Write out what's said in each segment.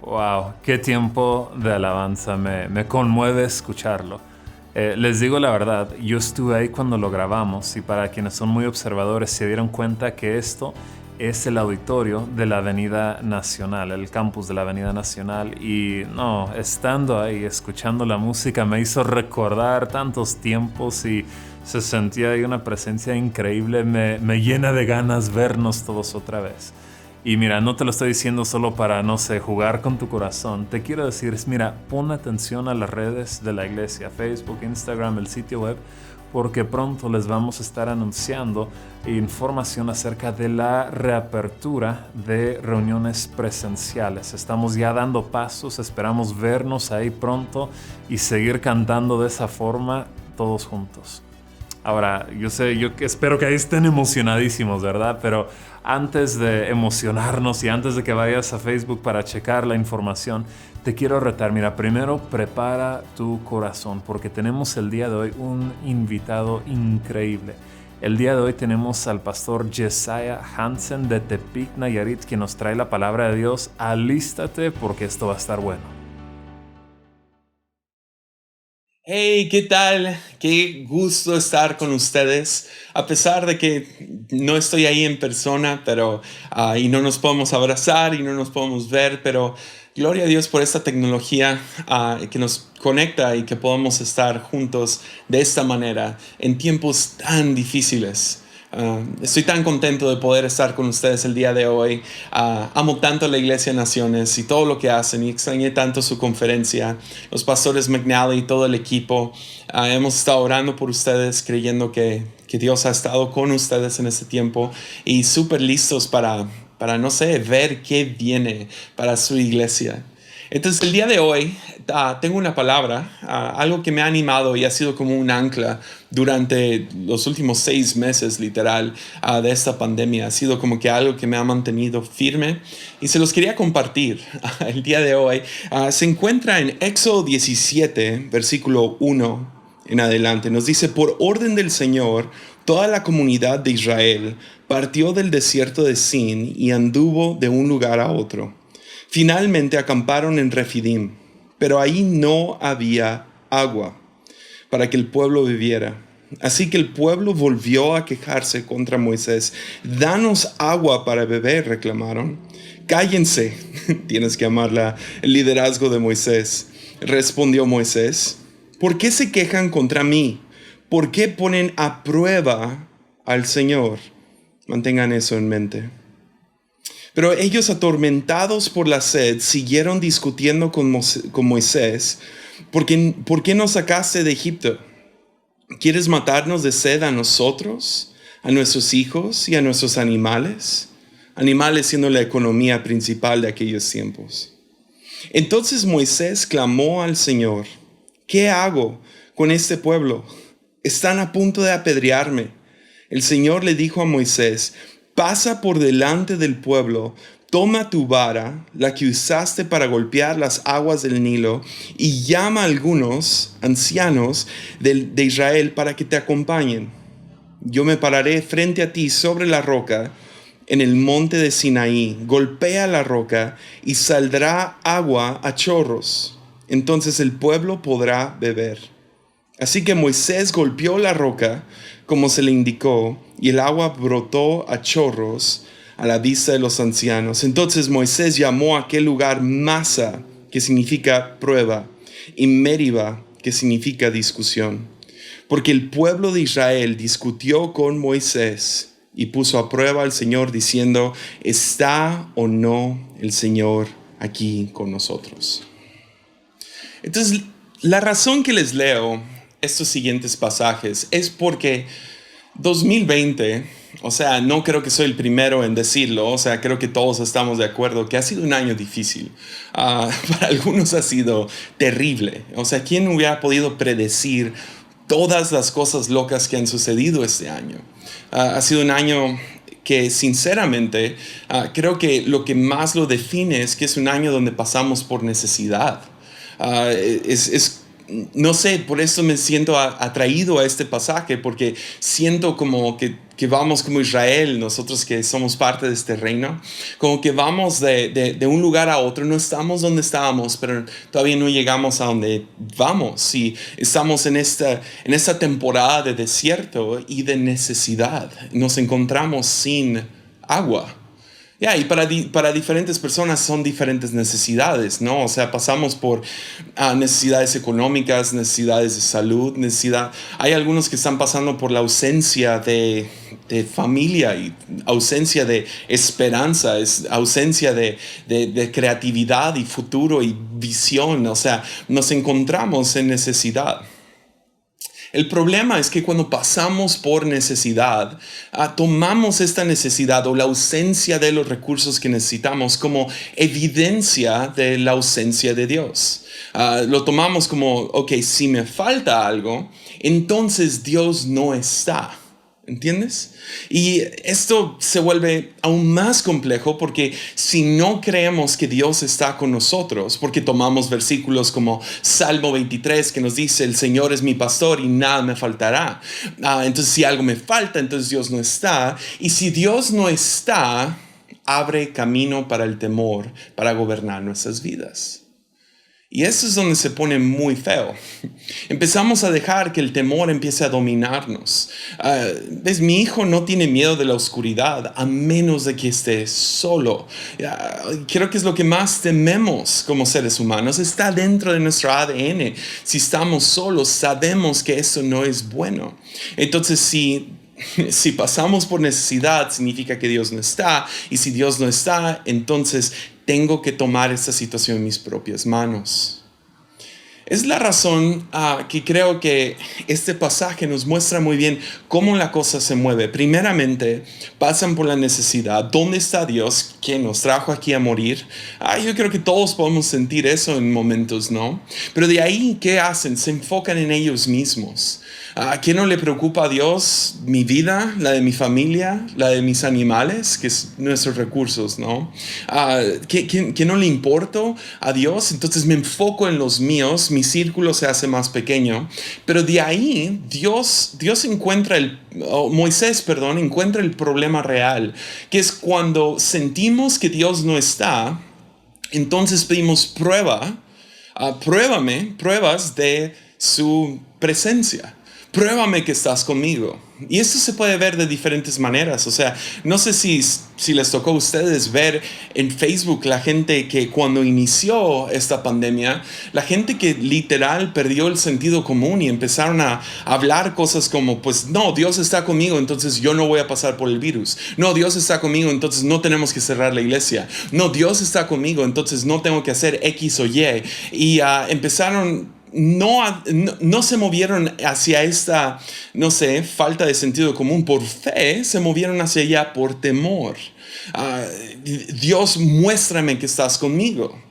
Wow, qué tiempo de alabanza, me conmueve escucharlo. Les digo la verdad, yo estuve ahí cuando lo grabamos y para quienes son muy observadores se dieron cuenta que esto es el auditorio de la Avenida Nacional, el campus de la Avenida Nacional y no, estando ahí escuchando la música me hizo recordar tantos tiempos y se sentía ahí una presencia increíble, me llena de ganas vernos todos otra vez. Y mira, no te lo estoy diciendo solo para, no sé, jugar con tu corazón. Te quiero decir, mira, pon atención a las redes de la iglesia, Facebook, Instagram, el sitio web, porque pronto les vamos a estar anunciando información acerca de la reapertura de reuniones presenciales. Estamos ya dando pasos, esperamos vernos ahí pronto y seguir cantando de esa forma todos juntos. Ahora, yo espero que ahí estén emocionadísimos, ¿verdad? Pero antes de emocionarnos y antes de que vayas a Facebook para checar la información, te quiero retar. Mira, primero prepara tu corazón porque tenemos el día de hoy un invitado increíble. El día de hoy tenemos al pastor Jesiah Hansen de Tepic, Nayarit, quien nos trae la palabra de Dios. Alístate porque esto va a estar bueno. Hey, ¿qué tal? Qué gusto estar con ustedes. A pesar de que no estoy ahí en persona, y no nos podemos abrazar y no nos podemos ver, pero gloria a Dios por esta tecnología que nos conecta y que podamos estar juntos de esta manera en tiempos tan difíciles. Estoy tan contento de poder estar con ustedes el día de hoy. Amo tanto la Iglesia Naciones y todo lo que hacen y extrañé tanto su conferencia. Los pastores McNally y todo el equipo. Hemos estado orando por ustedes, creyendo que Dios ha estado con ustedes en este tiempo y súper listos para, no sé, ver qué viene para su iglesia. Entonces el día de hoy tengo una palabra, algo que me ha animado y ha sido como un ancla durante los últimos 6 meses literal de esta pandemia. Ha sido como que algo que me ha mantenido firme y se los quería compartir el día de hoy. Se encuentra en Éxodo 17, versículo 1 en adelante. Nos dice: por orden del Señor, toda la comunidad de Israel partió del desierto de Sin y anduvo de un lugar a otro. Finalmente acamparon en Refidim, pero ahí no había agua para que el pueblo viviera. Así que el pueblo volvió a quejarse contra Moisés. Danos agua para beber, reclamaron. Cállense, tienes que amar el liderazgo de Moisés. Respondió Moisés: ¿por qué se quejan contra mí? ¿Por qué ponen a prueba al Señor? Mantengan eso en mente. Pero ellos, atormentados por la sed, siguieron discutiendo con Moisés. ¿Por qué nos sacaste de Egipto? ¿Quieres matarnos de sed a nosotros, a nuestros hijos y a nuestros animales? Animales siendo la economía principal de aquellos tiempos. Entonces Moisés clamó al Señor: ¿qué hago con este pueblo? Están a punto de apedrearme. El Señor le dijo a Moisés: pasa por delante del pueblo, toma tu vara, la que usaste para golpear las aguas del Nilo, y llama a algunos ancianos de Israel para que te acompañen. Yo me pararé frente a ti sobre la roca en el monte de Sinaí. Golpea la roca y saldrá agua a chorros. Entonces el pueblo podrá beber. Así que Moisés golpeó la roca como se le indicó, y el agua brotó a chorros a la vista de los ancianos. Entonces Moisés llamó a aquel lugar Masa, que significa prueba, y Meriba, que significa discusión, porque el pueblo de Israel discutió con Moisés y puso a prueba al Señor, diciendo: ¿está o no el Señor aquí con nosotros? Entonces, la razón que les leo estos siguientes pasajes es porque 2020, o sea, no creo que soy el primero en decirlo, o sea, creo que todos estamos de acuerdo que ha sido un año difícil. Para algunos ha sido terrible. O sea, ¿quién hubiera podido predecir todas las cosas locas que han sucedido este año? Ha sido un año que sinceramente creo que lo que más lo define es que es un año donde pasamos por necesidad. No sé, por eso me siento atraído a este pasaje, porque siento como que que vamos como Israel, nosotros que somos parte de este reino, como que vamos de un lugar a otro, no estamos donde estábamos, pero todavía no llegamos a donde vamos. Y estamos en esta temporada de desierto y de necesidad. Nos encontramos sin agua. Y para diferentes personas son diferentes necesidades, ¿no? O sea, pasamos por necesidades económicas, necesidades de salud, Hay algunos que están pasando por la ausencia de familia y ausencia de esperanza, ausencia de creatividad y futuro y visión. O sea, nos encontramos en necesidad. El problema es que cuando pasamos por necesidad, tomamos esta necesidad o la ausencia de los recursos que necesitamos como evidencia de la ausencia de Dios. Lo tomamos como, ok, si me falta algo, entonces Dios no está. ¿Entiendes? Y esto se vuelve aún más complejo porque si no creemos que Dios está con nosotros, porque tomamos versículos como Salmo 23 que nos dice, el Señor es mi pastor y nada me faltará. Entonces si algo me falta, entonces Dios no está. Y si Dios no está, abre camino para el temor, para gobernar nuestras vidas. Y eso es donde se pone muy feo. Empezamos a dejar que el temor empiece a dominarnos. ¿Ves? Mi hijo no tiene miedo de la oscuridad a menos de que esté solo. Creo que es lo que más tememos como seres humanos. Está dentro de nuestro ADN. Si estamos solos, sabemos que eso no es bueno. Entonces, si pasamos por necesidad, significa que Dios no está. Y si Dios no está, entonces tengo que tomar esta situación en mis propias manos. Es la razón que creo que este pasaje nos muestra muy bien cómo la cosa se mueve. Primeramente, pasan por la necesidad. ¿Dónde está Dios que nos trajo aquí a morir? Yo creo que todos podemos sentir eso en momentos, ¿no? Pero de ahí, ¿qué hacen? Se enfocan en ellos mismos. ¿A quién no le preocupa a Dios? Mi vida, la de mi familia, la de mis animales, que es nuestros recursos, ¿no? ¿Que no le importo a Dios? Entonces me enfoco en los míos, mi círculo se hace más pequeño. Pero de ahí Moisés encuentra el problema real, que es cuando sentimos que Dios no está, entonces pedimos pruebas de su presencia. Pruébame que estás conmigo. Y esto se puede ver de diferentes maneras. O sea, no sé si les tocó a ustedes ver en Facebook la gente que cuando inició esta pandemia, la gente que literal perdió el sentido común y empezaron a hablar cosas como, pues no, Dios está conmigo, entonces yo no voy a pasar por el virus. No, Dios está conmigo, entonces no tenemos que cerrar la iglesia. No, Dios está conmigo, entonces no tengo que hacer X o Y. Y empezaron... No se movieron hacia esta, falta de sentido común por fe, se movieron hacia allá por temor. Dios, muéstrame que estás conmigo.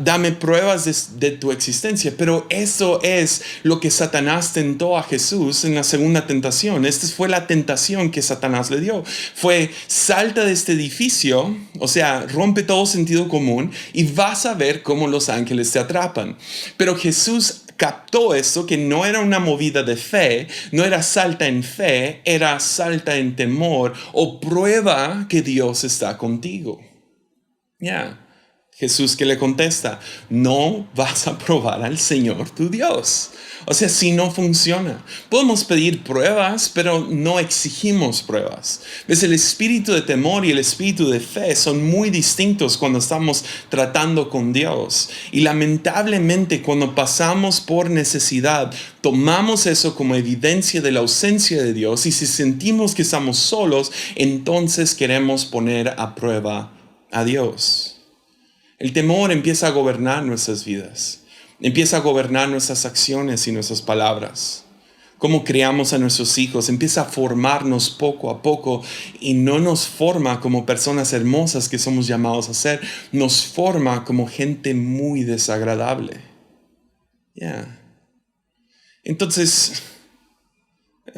Dame pruebas de tu existencia. Pero eso es lo que Satanás tentó a Jesús en la segunda tentación. Esta fue la tentación que Satanás le dio. Fue, salta de este edificio, o sea, rompe todo sentido común y vas a ver cómo los ángeles te atrapan. Pero Jesús captó esto, que no era una movida de fe, no era salta en fe, era salta en temor o prueba que Dios está contigo. Jesús que le contesta, no vas a probar al Señor tu Dios. O sea, si no funciona. Podemos pedir pruebas, pero no exigimos pruebas. ¿Ves? El espíritu de temor y el espíritu de fe son muy distintos cuando estamos tratando con Dios. Y lamentablemente cuando pasamos por necesidad, tomamos eso como evidencia de la ausencia de Dios. Y si sentimos que estamos solos, entonces queremos poner a prueba a Dios. El temor empieza a gobernar nuestras vidas, empieza a gobernar nuestras acciones y nuestras palabras. Cómo criamos a nuestros hijos, empieza a formarnos poco a poco y no nos forma como personas hermosas que somos llamados a ser, nos forma como gente muy desagradable. Entonces,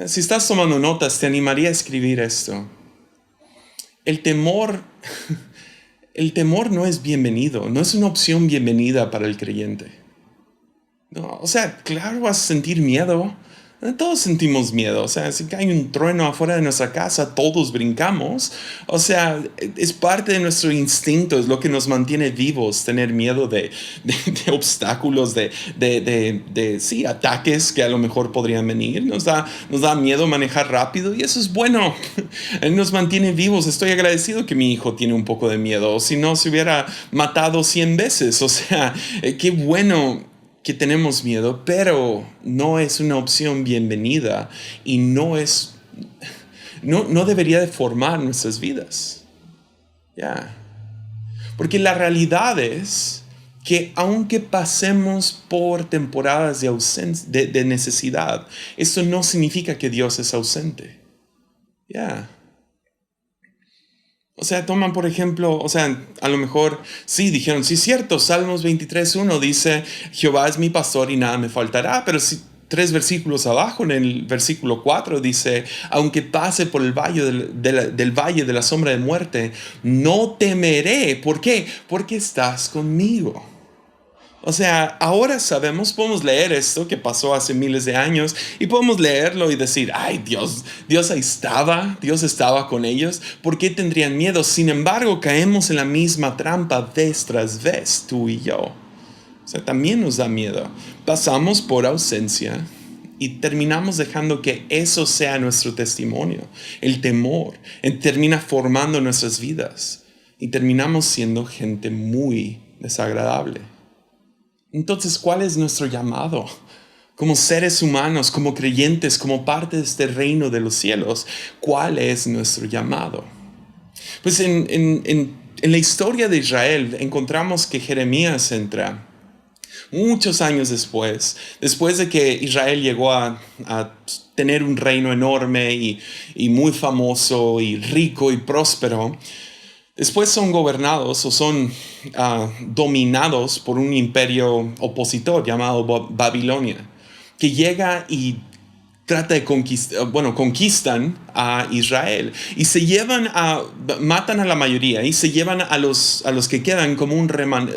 si estás tomando notas, te animaría a escribir esto. El temor no es bienvenido, no es una opción bienvenida para el creyente. No, o sea, claro vas a sentir miedo, Todos sentimos miedo. O sea, si cae un trueno afuera de nuestra casa, todos brincamos. O sea, es parte de nuestro instinto, es lo que nos mantiene vivos, tener miedo de obstáculos, sí, ataques que a lo mejor podrían venir. Nos da miedo manejar rápido y eso es bueno. Él nos mantiene vivos. Estoy agradecido que mi hijo tiene un poco de miedo. Si no, se hubiera matado 100 veces. O sea, qué bueno que tenemos miedo, pero no es una opción bienvenida y no debería de formar nuestras vidas. Ya. Porque la realidad es que aunque pasemos por temporadas de necesidad, eso no significa que Dios es ausente. Ya. O sea, toman por ejemplo, o sea, a lo mejor sí dijeron, sí es cierto, Salmos 23:1 dice, Jehová es mi pastor y nada me faltará, pero si 3 versículos abajo, en el versículo 4 dice, aunque pase por el valle del valle de la sombra de muerte, no temeré. ¿Por qué? Porque estás conmigo. O sea, ahora sabemos, podemos leer esto que pasó hace miles de años y podemos leerlo y decir, ay, Dios ahí estaba, Dios estaba con ellos, ¿por qué tendrían miedo? Sin embargo, caemos en la misma trampa vez tras vez, tú y yo. O sea, también nos da miedo. Pasamos por ausencia y terminamos dejando que eso sea nuestro testimonio. El temor termina formando nuestras vidas y terminamos siendo gente muy desagradable. Entonces, ¿cuál es nuestro llamado? Como seres humanos, como creyentes, como parte de este reino de los cielos, ¿cuál es nuestro llamado? Pues en la historia de Israel encontramos que Jeremías entra muchos años después de que Israel llegó a tener un reino enorme y muy famoso y rico y próspero. Después son gobernados o son dominados por un imperio opositor llamado Babilonia, que llega y trata de conquistan a Israel y matan a la mayoría y se llevan a los que quedan como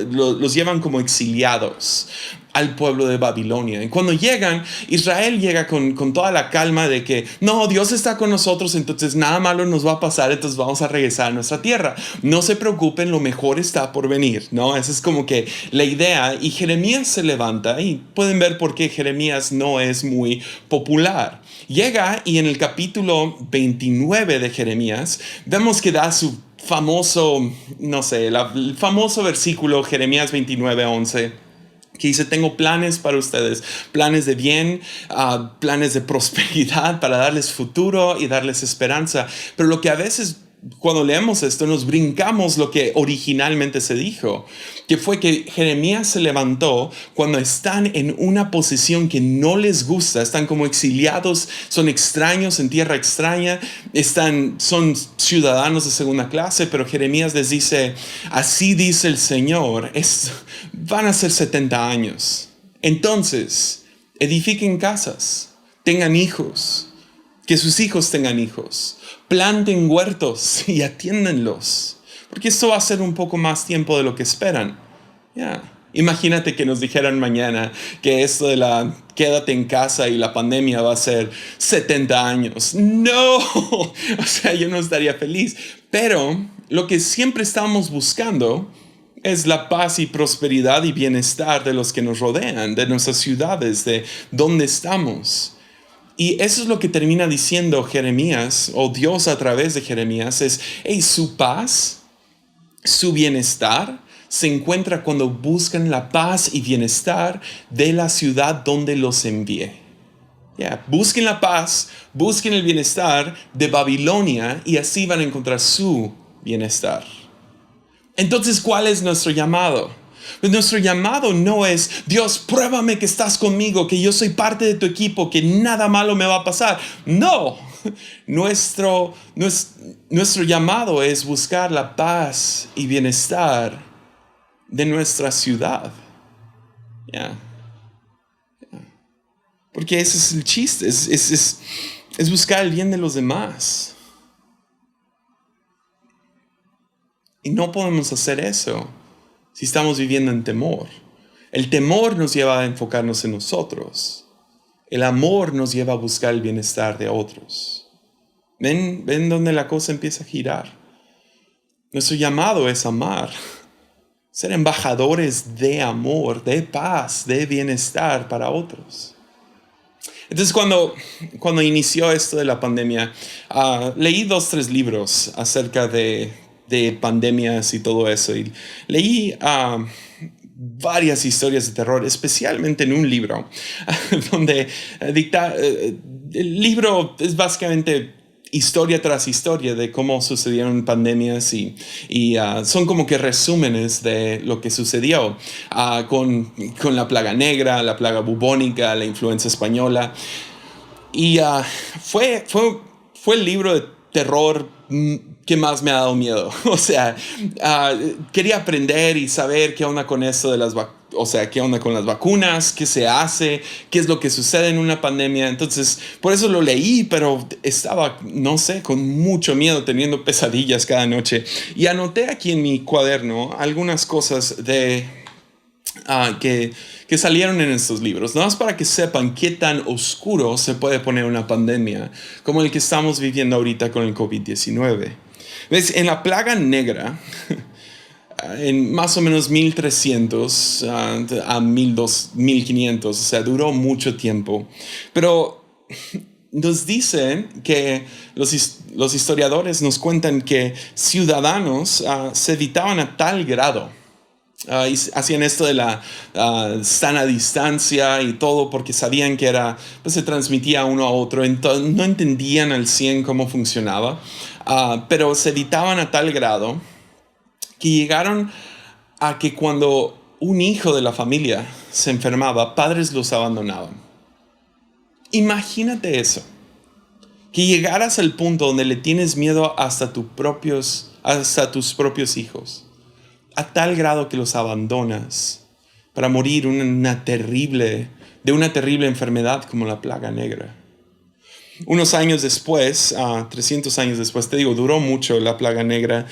los llevan como exiliados al pueblo de Babilonia. Y cuando llegan, Israel llega con toda la calma de que no, Dios está con nosotros, entonces nada malo nos va a pasar, entonces vamos a regresar a nuestra tierra. No se preocupen, lo mejor está por venir, ¿no? Esa es como que la idea. Y Jeremías se levanta y pueden ver por qué Jeremías no es muy popular. Llega y en el capítulo 29 de Jeremías vemos que da su famoso, el famoso versículo Jeremías 29:11. Que dice, tengo planes para ustedes, planes de bien, planes de prosperidad para darles futuro y darles esperanza. Pero lo que a veces cuando leemos esto nos brincamos lo que originalmente se dijo, que fue que Jeremías se levantó cuando están en una posición que no les gusta, están como exiliados, son extraños en tierra extraña, son ciudadanos de segunda clase, pero Jeremías les dice, así dice el Señor, van a ser 70 años. Entonces, edifiquen casas, tengan hijos, que sus hijos tengan hijos, planten huertos y atiéndenlos, porque esto va a ser un poco más tiempo de lo que esperan. Imagínate que nos dijeran mañana que esto de la quédate en casa y la pandemia va a ser 70 años. No, o sea, yo no estaría feliz. Pero lo que siempre estamos buscando es la paz y prosperidad y bienestar de los que nos rodean, de nuestras ciudades, de donde estamos. Y eso es lo que termina diciendo Jeremías, o Dios a través de Jeremías, es, su paz, su bienestar, se encuentra cuando buscan la paz y bienestar de la ciudad donde los envié. Busquen la paz, busquen el bienestar de Babilonia y así van a encontrar su bienestar. Entonces, ¿cuál es nuestro llamado? Pues nuestro llamado no es, Dios, pruébame que estás conmigo, que yo soy parte de tu equipo, que nada malo me va a pasar. No, nuestro llamado es buscar la paz y bienestar de nuestra ciudad. Porque ese es el chiste, es buscar el bien de los demás. Y no podemos hacer eso si estamos viviendo en temor. El temor nos lleva a enfocarnos en nosotros. El amor nos lleva a buscar el bienestar de otros. ¿Ven dónde la cosa empieza a girar? Nuestro llamado es amar, ser embajadores de amor, de paz, de bienestar para otros. Entonces cuando inició esto de la pandemia, leí 2, 3 libros acerca de pandemias y todo eso. Y leí varias historias de terror, especialmente en un libro, donde el libro es básicamente historia tras historia de cómo sucedieron pandemias y son como que resúmenes de lo que sucedió con la plaga negra, la plaga bubónica, la influenza española. Y fue el libro de terror que más me ha dado miedo. O sea, quería aprender y saber qué onda con eso de qué onda con las vacunas, qué se hace, qué es lo que sucede en una pandemia. Entonces, por eso lo leí, pero estaba, no sé, con mucho miedo, teniendo pesadillas cada noche. Y anoté aquí en mi cuaderno algunas cosas que salieron en estos libros, nada más para que sepan qué tan oscuro se puede poner una pandemia como el que estamos viviendo ahorita con el COVID-19. ¿Ves? En la plaga negra, en más o menos 1300 a 1500, o sea, duró mucho tiempo, pero nos dicen que los historiadores nos cuentan que ciudadanos se evitaban a tal grado. Y hacían esto de la sana distancia y todo porque sabían que pues se transmitía uno a otro. Entonces, no entendían al 100 cómo funcionaba, pero se evitaban a tal grado que llegaron a que cuando un hijo de la familia se enfermaba, padres los abandonaban. Imagínate eso, que llegaras al punto donde le tienes miedo hasta tus propios hijos, a tal grado que los abandonas para morir de una terrible enfermedad como la plaga negra. Unos años después, 300 años después, te digo, duró mucho la plaga negra,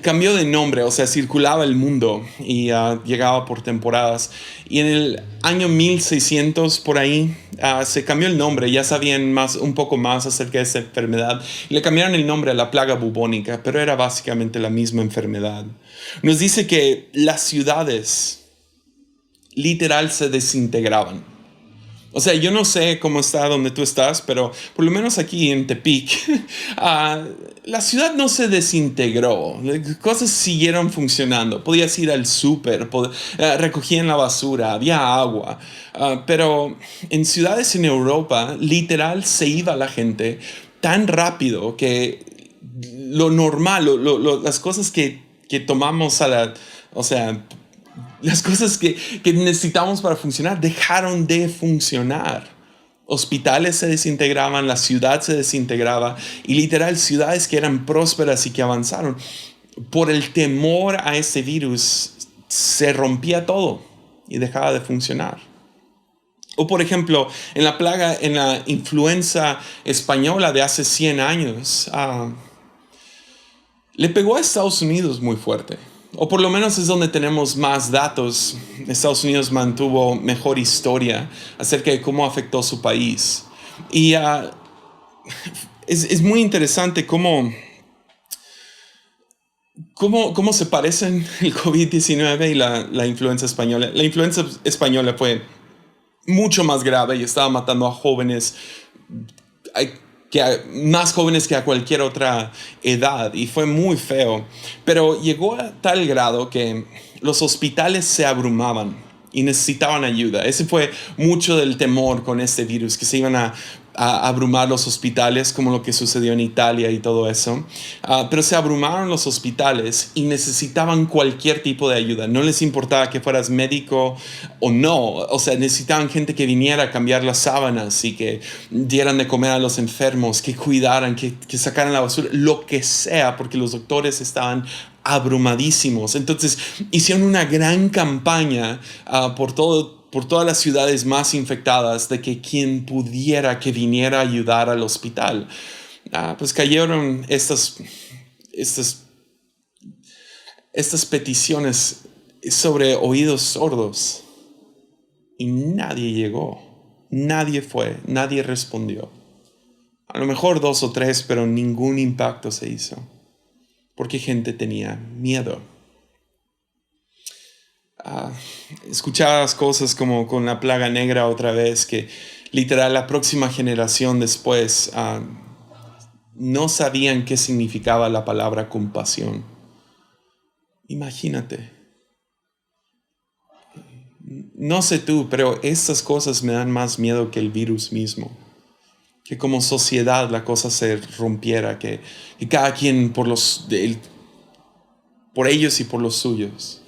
cambió de nombre, o sea, circulaba el mundo y llegaba por temporadas. Y en el año 1600, por ahí, se cambió el nombre, ya sabían un poco más acerca de esa enfermedad, y le cambiaron el nombre a la plaga bubónica, pero era básicamente la misma enfermedad. Nos dice que las ciudades literal se desintegraban. O sea, yo no sé cómo está donde tú estás, pero por lo menos aquí en Tepic, la ciudad no se desintegró. Cosas siguieron funcionando. Podías ir al súper, recogían la basura, había agua. Pero en ciudades en Europa, literal, se iba la gente tan rápido que lo normal, las cosas que tomamos o sea, las cosas que necesitamos para funcionar dejaron de funcionar. Hospitales se desintegraban, la ciudad se desintegraba y literal ciudades que eran prósperas y que avanzaron. Por el temor a ese virus se rompía todo y dejaba de funcionar. O por ejemplo, en la influenza española de hace 100 años, le pegó a Estados Unidos muy fuerte. O por lo menos es donde tenemos más datos. Estados Unidos mantuvo mejor historia acerca de cómo afectó su país. Y es muy interesante cómo se parecen el COVID-19 y la influenza española. La influenza española fue mucho más grave y estaba matando a jóvenes, más jóvenes que a cualquier otra edad, y fue muy feo, pero llegó a tal grado que los hospitales se abrumaban y necesitaban ayuda. Ese fue mucho del temor con este virus, que se iban a abrumar los hospitales, como lo que sucedió en Italia y todo eso. Pero se abrumaron los hospitales y necesitaban cualquier tipo de ayuda. No les importaba que fueras médico o no. O sea, necesitaban gente que viniera a cambiar las sábanas y que dieran de comer a los enfermos, que cuidaran, que sacaran la basura, lo que sea, porque los doctores estaban abrumadísimos. Entonces hicieron una gran campaña por todas las ciudades más infectadas, de que quien pudiera que viniera a ayudar al hospital. Pues cayeron estas peticiones sobre oídos sordos y nadie llegó. Nadie fue, nadie respondió. A lo mejor 2 o 3, pero ningún impacto se hizo. Porque gente tenía miedo. Escuchabas cosas como con la plaga negra otra vez, que literal la próxima generación después no sabían qué significaba la palabra compasión. Imagínate. No sé tú, pero estas cosas me dan más miedo que el virus mismo. Que como sociedad la cosa se rompiera, que cada quien por ellos y por los suyos.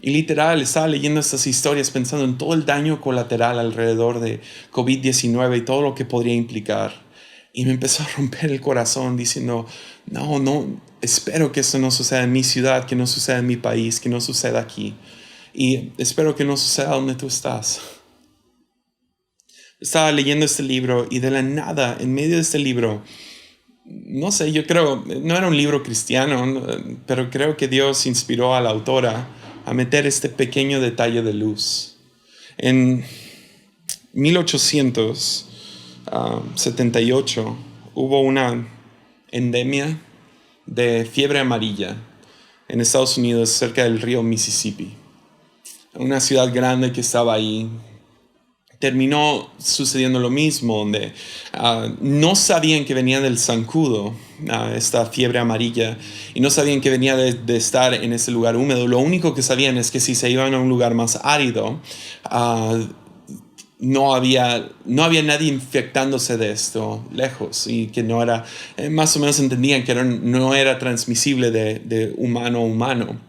Y literal, estaba leyendo estas historias pensando en todo el daño colateral alrededor de COVID-19 y todo lo que podría implicar. Y me empezó a romper el corazón diciendo, no, espero que esto no suceda en mi ciudad, que no suceda en mi país, que no suceda aquí. Y espero que no suceda donde tú estás. Estaba leyendo este libro y de la nada, en medio de este libro, no sé, yo creo, no era un libro cristiano, pero creo que Dios inspiró a la autora a meter este pequeño detalle de luz. En 1878 hubo una endemia de fiebre amarilla en Estados Unidos cerca del río Mississippi. Una ciudad grande que estaba ahí. Terminó sucediendo lo mismo, donde no sabían que venía del zancudo, esta fiebre amarilla, y no sabían que venía de estar en ese lugar húmedo. Lo único que sabían es que si se iban a un lugar más árido, no había nadie infectándose de esto lejos, y que no era, más o menos entendían que no era transmisible de humano a humano.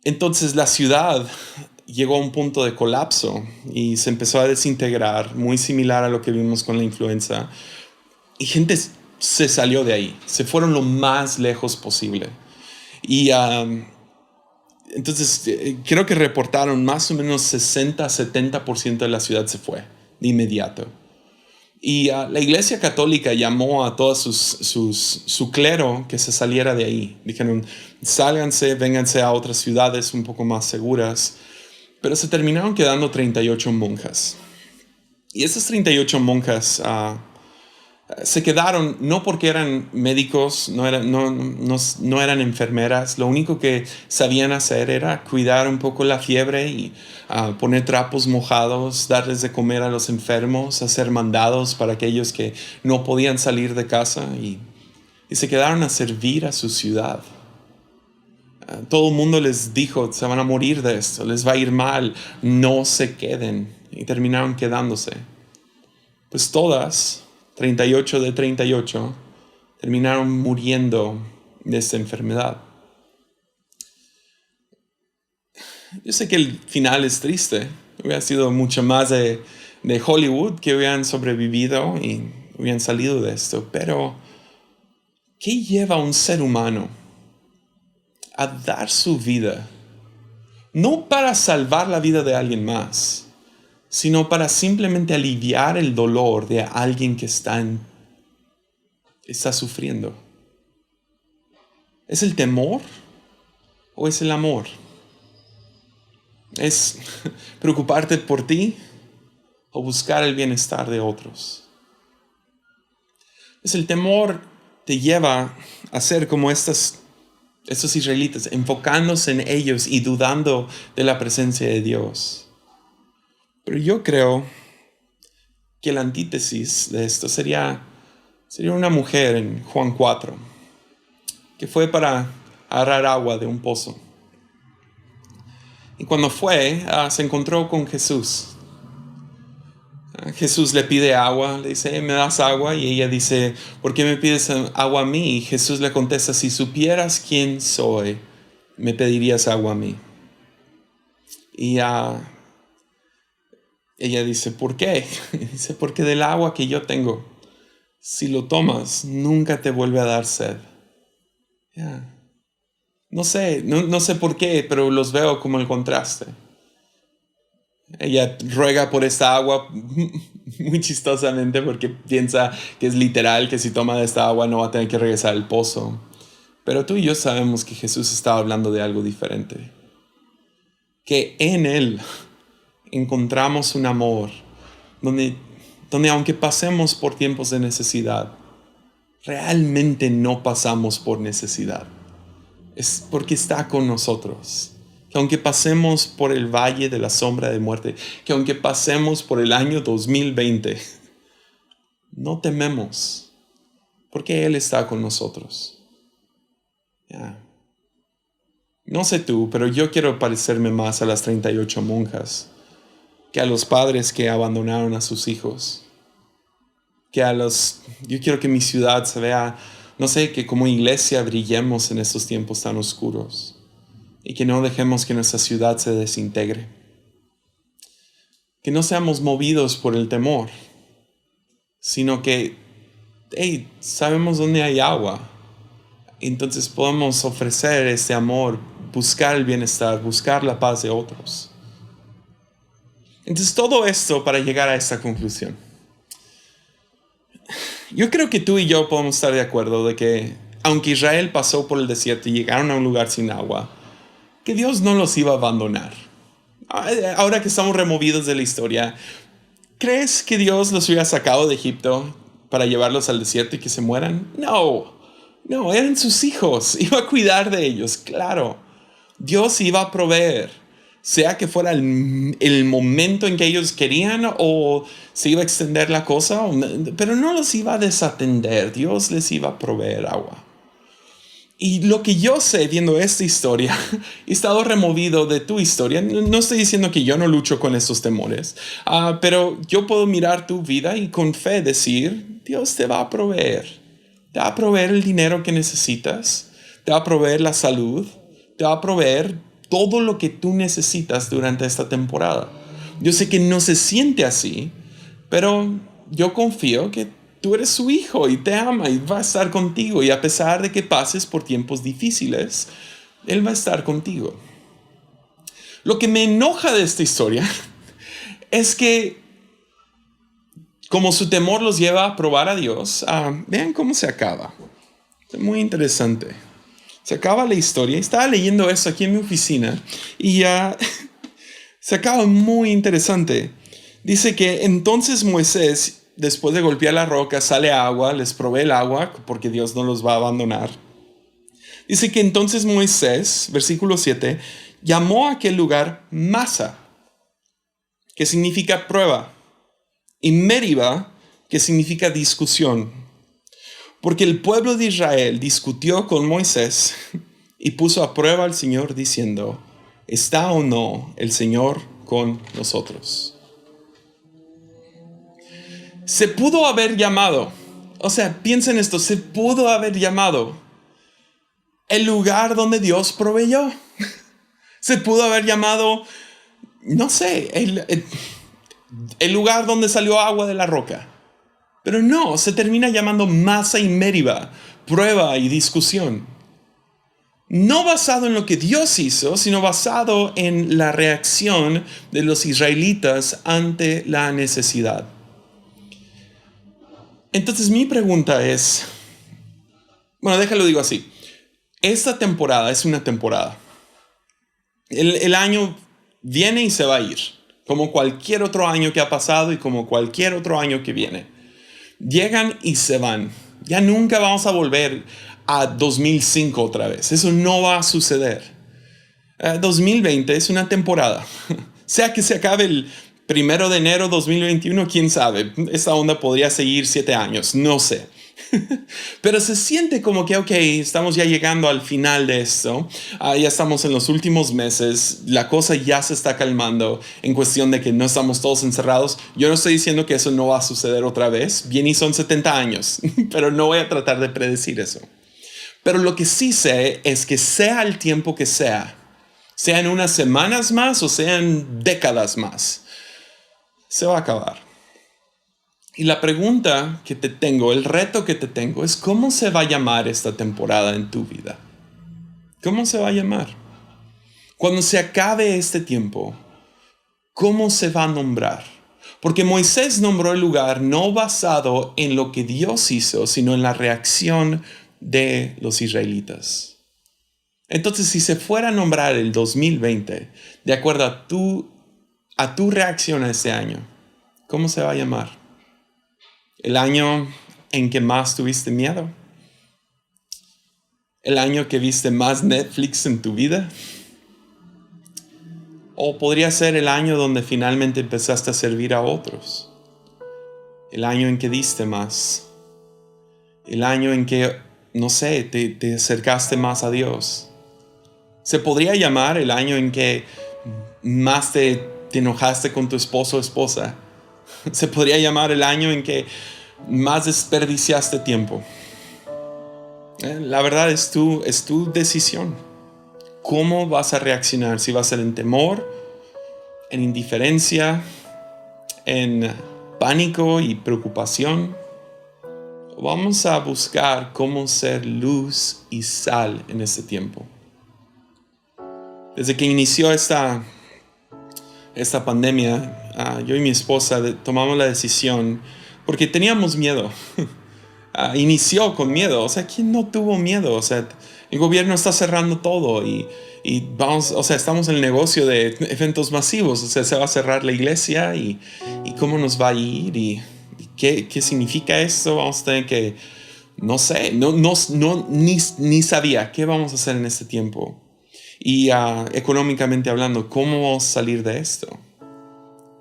Entonces la ciudad llegó a un punto de colapso y se empezó a desintegrar, muy similar a lo que vimos con la influenza. Y gente se salió de ahí, se fueron lo más lejos posible. Y entonces creo que reportaron más o menos 60-70% de la ciudad se fue de inmediato. Y la Iglesia Católica llamó a todo su clero que se saliera de ahí. Dijeron, sálganse, vénganse a otras ciudades un poco más seguras. Pero se terminaron quedando 38 monjas. Y esas 38 monjas se quedaron no porque eran médicos, no eran enfermeras. Lo único que sabían hacer era cuidar un poco la fiebre y poner trapos mojados, darles de comer a los enfermos, hacer mandados para aquellos que no podían salir de casa. Y se quedaron a servir a su ciudad. Todo el mundo les dijo, se van a morir de esto, les va a ir mal, no se queden. Y terminaron quedándose. Pues todas, 38 de 38, terminaron muriendo de esta enfermedad. Yo sé que el final es triste. Hubiera sido mucho más de Hollywood que hubieran sobrevivido y hubieran salido de esto. Pero, ¿qué lleva a un ser humano a dar su vida? No para salvar la vida de alguien más, sino para simplemente aliviar el dolor de alguien que está sufriendo. ¿Es el temor o es el amor? ¿Es preocuparte por ti o buscar el bienestar de otros? ¿Es el temor te lleva a ser como estos israelitas, enfocándose en ellos y dudando de la presencia de Dios? Pero yo creo que la antítesis de esto sería una mujer en Juan 4, que fue para agarrar agua de un pozo. Y cuando fue, se encontró con Jesús. Jesús le pide agua, le dice, ¿me das agua? Y ella dice, ¿por qué me pides agua a mí? Y Jesús le contesta, si supieras quién soy, me pedirías agua a mí. Y ella dice, ¿por qué? Dice, porque del agua que yo tengo, si lo tomas, nunca te vuelve a dar sed. No sé por qué, pero los veo como el contraste. Ella ruega por esta agua muy chistosamente porque piensa que es literal, que si toma de esta agua no va a tener que regresar al pozo. Pero tú y yo sabemos que Jesús estaba hablando de algo diferente. Que en Él encontramos un amor donde aunque pasemos por tiempos de necesidad, realmente no pasamos por necesidad. Es porque está con nosotros. Que aunque pasemos por el valle de la sombra de muerte, que aunque pasemos por el año 2020, no tememos, porque Él está con nosotros. No sé tú, pero yo quiero parecerme más a las 38 monjas que a los padres que abandonaron a sus hijos. Yo quiero que mi ciudad se vea, no sé, que como iglesia brillemos en estos tiempos tan oscuros y que no dejemos que nuestra ciudad se desintegre. Que no seamos movidos por el temor, sino que, sabemos dónde hay agua. Entonces podemos ofrecer este amor, buscar el bienestar, buscar la paz de otros. Entonces todo esto para llegar a esta conclusión. Yo creo que tú y yo podemos estar de acuerdo de que, aunque Israel pasó por el desierto y llegaron a un lugar sin agua, que Dios no los iba a abandonar. Ahora que estamos removidos de la historia, ¿crees que Dios los hubiera sacado de Egipto para llevarlos al desierto y que se mueran? No, eran sus hijos, iba a cuidar de ellos, claro. Dios iba a proveer. Sea que fuera el momento en que ellos querían o se iba a extender la cosa, pero no los iba a desatender. Dios les iba a proveer agua. Y lo que yo sé viendo esta historia, he estado removido de tu historia. No estoy diciendo que yo no lucho con estos temores, pero yo puedo mirar tu vida y con fe decir, Dios te va a proveer. Te va a proveer el dinero que necesitas, te va a proveer la salud, te va a proveer todo lo que tú necesitas durante esta temporada. Yo sé que no se siente así, pero yo confío que tú eres su hijo y te ama y va a estar contigo. Y a pesar de que pases por tiempos difíciles, Él va a estar contigo. Lo que me enoja de esta historia es que, como su temor los lleva a probar a Dios, vean cómo se acaba. Es muy interesante. Se acaba la historia. Estaba leyendo eso aquí en mi oficina y se acaba muy interesante. Dice que entonces Moisés, después de golpear la roca, sale agua, les provee el agua porque Dios no los va a abandonar. Dice que entonces Moisés, versículo 7, llamó a aquel lugar Masa, que significa prueba, y Meriba, que significa discusión. Porque el pueblo de Israel discutió con Moisés y puso a prueba al Señor diciendo, ¿está o no el Señor con nosotros? Se pudo haber llamado, piensa en esto, se pudo haber llamado el lugar donde Dios proveyó. Se pudo haber llamado, no sé, el lugar donde salió agua de la roca. Pero no, se termina llamando Masa y Meriba, prueba y discusión. No basado en lo que Dios hizo, sino basado en la reacción de los israelitas ante la necesidad. Entonces mi pregunta es, déjalo digo así. Esta temporada es una temporada. El año viene y se va a ir, como cualquier otro año que ha pasado y como cualquier otro año que viene. Llegan y se van. Ya nunca vamos a volver a 2005 otra vez. Eso no va a suceder. 2020 es una temporada. Sea que se acabe el 1 de enero 2021, quién sabe. Esta onda podría seguir 7 años, no sé. Pero se siente como que, estamos ya llegando al final de esto. Ya estamos en los últimos meses. La cosa ya se está calmando en cuestión de que no estamos todos encerrados. Yo no estoy diciendo que eso no va a suceder otra vez. Bien, y son 70 años. Pero no voy a tratar de predecir eso. Pero lo que sí sé es que sea el tiempo que sea en unas semanas más o sean décadas más, se va a acabar. Y la pregunta que te tengo, el reto que te tengo es ¿cómo se va a llamar esta temporada en tu vida? ¿Cómo se va a llamar? Cuando se acabe este tiempo, ¿cómo se va a nombrar? Porque Moisés nombró el lugar no basado en lo que Dios hizo, sino en la reacción de los israelitas. Entonces, si se fuera a nombrar el 2020, de acuerdo a tu reacción a este año, ¿Cómo se va a llamar? ¿El año en que más tuviste miedo? ¿El año que viste más Netflix en tu vida? ¿O podría ser el año donde finalmente empezaste a servir a otros? El año en que diste más. El año en que, no sé, te acercaste más a Dios. Se podría llamar el año en que más te enojaste con tu esposo o esposa. Se podría llamar el año en que más desperdiciaste tiempo. La verdad es tu decisión. ¿Cómo vas a reaccionar? Si va a ser en temor, en indiferencia, en pánico y preocupación. Vamos a buscar cómo ser luz y sal en este tiempo. Desde que inició esta pandemia, yo y mi esposa tomamos la decisión porque teníamos miedo. Inició con miedo. O sea, ¿quién no tuvo miedo? O sea, el gobierno está cerrando todo y vamos, o sea, estamos en el negocio de eventos masivos. O sea, se va a cerrar la iglesia y cómo nos va a ir y qué significa esto. Vamos a tener que, no sé, ni sabía qué vamos a hacer en este tiempo. Y económicamente hablando, ¿cómo vamos a salir de esto?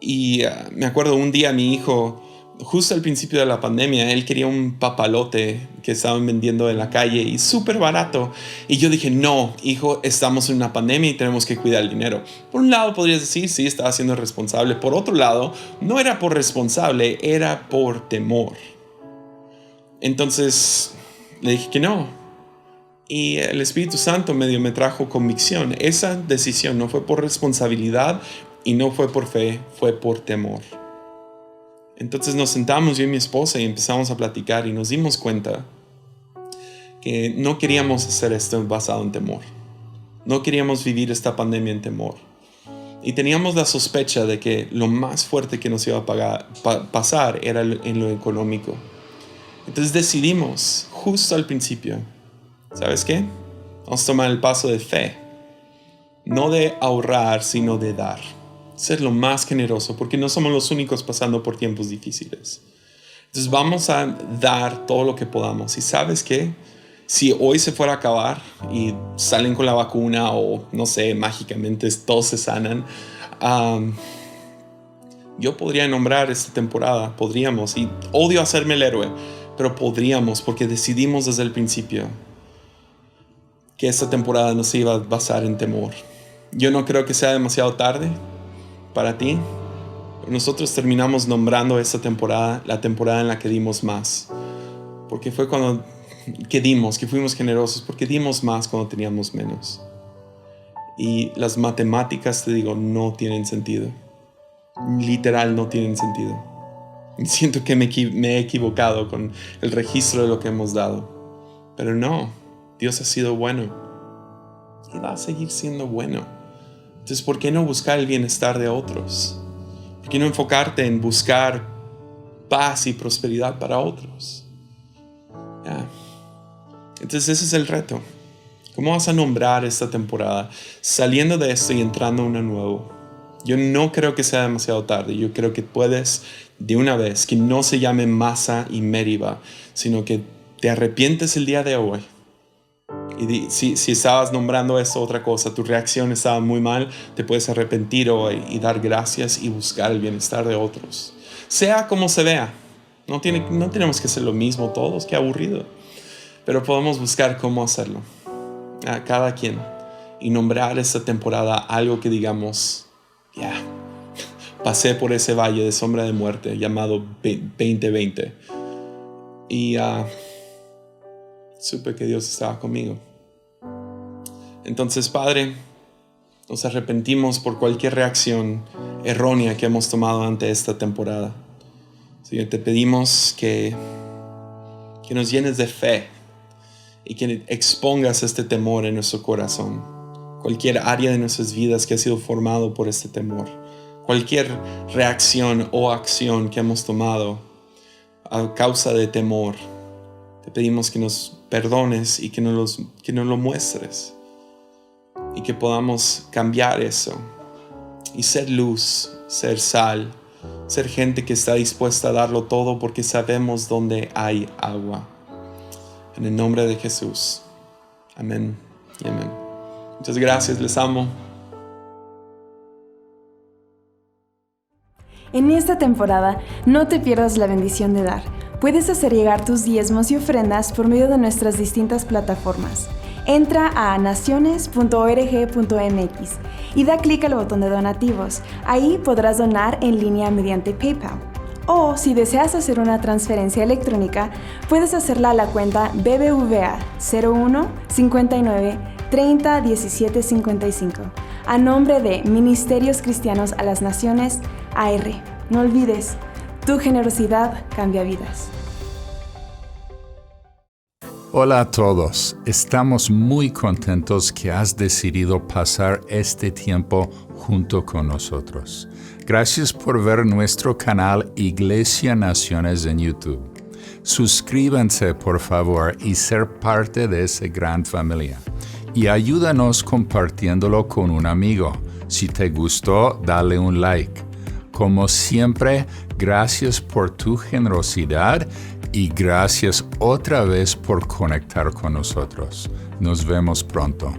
Y me acuerdo un día mi hijo, justo al principio de la pandemia, él quería un papalote que estaban vendiendo en la calle y súper barato. Y yo dije, no, hijo, estamos en una pandemia y tenemos que cuidar el dinero. Por un lado podrías decir, sí, estaba siendo responsable. Por otro lado, no era por responsable, era por temor. Entonces le dije que no. Y el Espíritu Santo medio me trajo convicción. Esa decisión no fue por responsabilidad y no fue por fe, fue por temor. Entonces nos sentamos yo y mi esposa y empezamos a platicar y nos dimos cuenta que no queríamos hacer esto basado en temor. No queríamos vivir esta pandemia en temor. Y teníamos la sospecha de que lo más fuerte que nos iba a pasar era en lo económico. Entonces decidimos justo al principio, ¿sabes qué? Vamos a tomar el paso de fe. No de ahorrar, sino de dar. Ser lo más generoso, porque no somos los únicos pasando por tiempos difíciles. Entonces vamos a dar todo lo que podamos. ¿Y sabes qué? Si hoy se fuera a acabar y salen con la vacuna o, no sé, mágicamente todos se sanan, yo podría nombrar esta temporada, podríamos, y odio hacerme el héroe, pero podríamos, porque decidimos desde el principio que esta temporada no se iba a basar en temor. Yo no creo que sea demasiado tarde para ti. Nosotros terminamos nombrando esta temporada la temporada en la que dimos más, porque fue cuando que fuimos generosos, porque dimos más cuando teníamos menos. Y las matemáticas, te digo, no tienen sentido. Literal, no tienen sentido. Siento que me he equivocado con el registro de lo que hemos dado, pero no, Dios ha sido bueno y va a seguir siendo bueno. Entonces, ¿por qué no buscar el bienestar de otros? ¿Por qué no enfocarte en buscar paz y prosperidad para otros? Entonces, ese es el reto. ¿Cómo vas a nombrar esta temporada? Saliendo de esto y entrando a una nueva. Yo no creo que sea demasiado tarde. Yo creo que puedes de una vez, que no se llame Masa y Meriba, sino que te arrepientes el día de hoy. Y si estabas nombrando esto otra cosa, tu reacción estaba muy mal, te puedes arrepentir hoy y dar gracias y buscar el bienestar de otros. Sea como se vea. No tenemos que hacer lo mismo todos, qué aburrido. Pero podemos buscar cómo hacerlo. A cada quien. Y nombrar esta temporada algo que digamos, pasé por ese valle de sombra de muerte llamado 2020. Y supe que Dios estaba conmigo. Entonces, Padre, nos arrepentimos por cualquier reacción errónea que hemos tomado ante esta temporada. Señor, te pedimos que nos llenes de fe y que expongas este temor en nuestro corazón. Cualquier área de nuestras vidas que ha sido formado por este temor. Cualquier reacción o acción que hemos tomado a causa de temor. Te pedimos que nos perdones y que nos lo muestres. Y que podamos cambiar eso. Y ser luz, ser sal, ser gente que está dispuesta a darlo todo porque sabemos dónde hay agua. En el nombre de Jesús. Amén y amén. Muchas gracias, les amo. En esta temporada, no te pierdas la bendición de dar. Puedes hacer llegar tus diezmos y ofrendas por medio de nuestras distintas plataformas. Entra a naciones.org.mx y da clic al botón de donativos. Ahí podrás donar en línea mediante PayPal. O si deseas hacer una transferencia electrónica, puedes hacerla a la cuenta BBVA 01 59 30 17 55 a nombre de Ministerios Cristianos a las Naciones, AR. No olvides, tu generosidad cambia vidas. Hola a todos, estamos muy contentos que has decidido pasar este tiempo junto con nosotros. Gracias por ver nuestro canal Iglesia Naciones en YouTube. Suscríbanse por favor y ser parte de esa gran familia. Y ayúdanos compartiéndolo con un amigo. Si te gustó, dale un like. Como siempre, gracias por tu generosidad y gracias otra vez por conectar con nosotros. Nos vemos pronto.